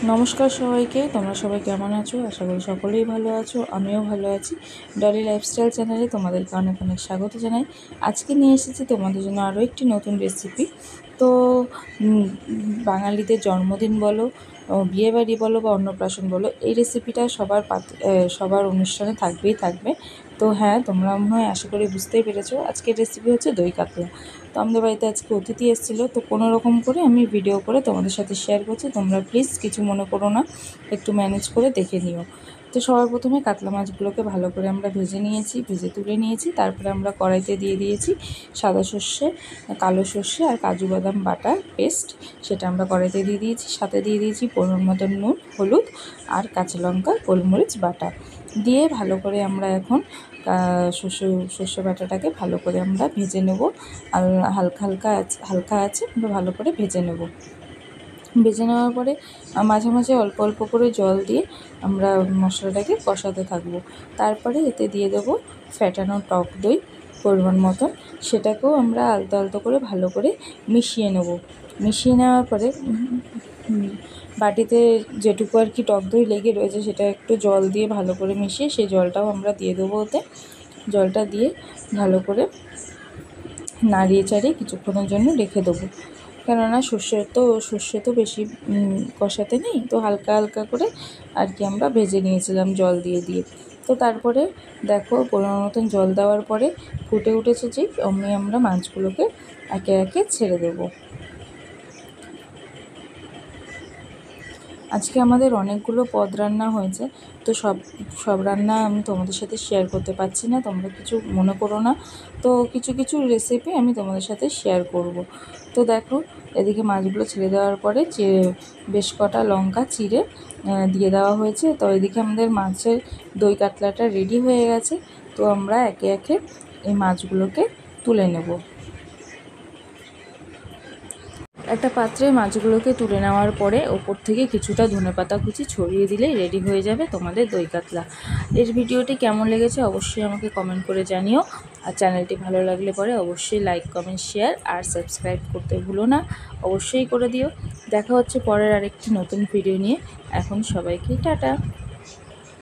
নমস্কার সবাইকে, তোমরা সবাই কেমন আছো? আশা করি সকলেই ভালো আছো, আমিও ভালো আছি। ডলি লাইফস্টাইল চ্যানেলে তোমাদেরকে অনেক অনেক স্বাগত জানাই। আজকে নিয়ে এসেছি তোমাদের জন্য আরও একটি নতুন রেসিপি। তো বাঙালিদের জন্মদিন বলো, বিয়েবাড়ি বলো বা অন্নপ্রাশন বলো, এই রেসিপিটা সবার অনুষ্ঠানে থাকবে। তো হ্যাঁ, তোমরা মনে হয় আশা করি বুঝতেই পেরেছো, আজকের রেসিপি হচ্ছে দই কাতলা। তো আমাদের বাড়িতে আজকে অতিথি এসেছিলো, তো কোনো রকম করে আমি ভিডিও করে তোমাদের সাথে শেয়ার করছি। তোমরা প্লিজ কিছু মনে করো না, একটু ম্যানেজ করে দেখে নিও। তো সবার প্রথমে কাতলা মাছগুলোকে ভালো করে আমরা ভেজে তুলে নিয়েছি। তারপরে আমরা কড়াইতে দিয়ে দিয়েছি সাদা সর্ষে, কালো সর্ষে আর কাজু বাদাম বাটা পেস্ট, সেটা আমরা কড়াইতে দিয়ে দিয়েছি। সাথে দিয়ে দিয়েছি পরিমাণ মতো নুন, হলুদ আর কাঁচা লঙ্কা, গোলমরিচ বাটা দিয়ে ভালো করে আমরা এখন সর্ষে বাটাটাকে ভালো করে আমরা ভেজে নেব। আর হালকা আছে আমরা ভালো করে ভেজে নেওয়ার পরে মাঝে মাঝে অল্প অল্প করে জল দিয়ে আমরা মশলাটাকে কষাতে থাকবো। তারপরে এতে দিয়ে দেবো ফ্যাটানো টক দই পরিমাণ মতন, সেটাকেও আমরা আলতো আলতো করে ভালো করে মিশিয়ে নেওয়ার পরে বাটিতে যেটুকু আর কি টক দই লেগে রয়েছে সেটা একটু জল দিয়ে ভালো করে মিশিয়ে সেই জলটাও আমরা দিয়ে দেবো ওতে। জলটা দিয়ে ভালো করে নাড়িয়ে চাড়িয়ে কিছুক্ষণের জন্য রেখে দেবো, কেননা সর্ষে তো বেশি কষাতে নেই, তো হালকা হালকা করে আর কি আমরা ভেজে নিয়েছিলাম জল দিয়ে। তো তারপরে দেখো পরিমাণ মতন জল দেওয়ার পরে ফুটে উঠেছে, যে অমনি আমরা মাছগুলোকে একে একে ছেড়ে দেবো। আজকে আমাদের অনেকগুলো পদ রান্না হয়েছে, তো সব রান্না আমি তোমাদের সাথে শেয়ার করতে পারছি না, তোমরা কিছু মনে করো না। তো কিছু রেসিপি আমি তোমাদের সাথে শেয়ার করব। তো দেখো এদিকে মাছগুলো ছেড়ে দেওয়ার পরে বেশ কটা লঙ্কা চিড়ে দিয়ে দেওয়া হয়েছে। তো এদিকে আমাদের মাছের দই কাতলাটা রেডি হয়ে গেছে। তো আমরা একে একে এই মাছগুলোকে তুলে নেব। একটা পাত্রে মাছগুলোকে তুলে নেওয়ার পরে ওপর থেকে কিছুটা ধনেপাতা কুচি ছড়িয়ে দিলেই রেডি হয়ে যাবে তোমাদের দই কাতলা। এর ভিডিওটি কেমন লেগেছে অবশ্যই আমাকে কমেন্ট করে জানিও। আর চ্যানেলটি ভালো লাগলে পরে অবশ্যই লাইক, কমেন্ট, শেয়ার আর সাবস্ক্রাইব করতে ভুলো না, অবশ্যই করে দিও। দেখা হচ্ছে পরের আরেকটি নতুন ভিডিও নিয়ে। এখন সবাইকে টাটা।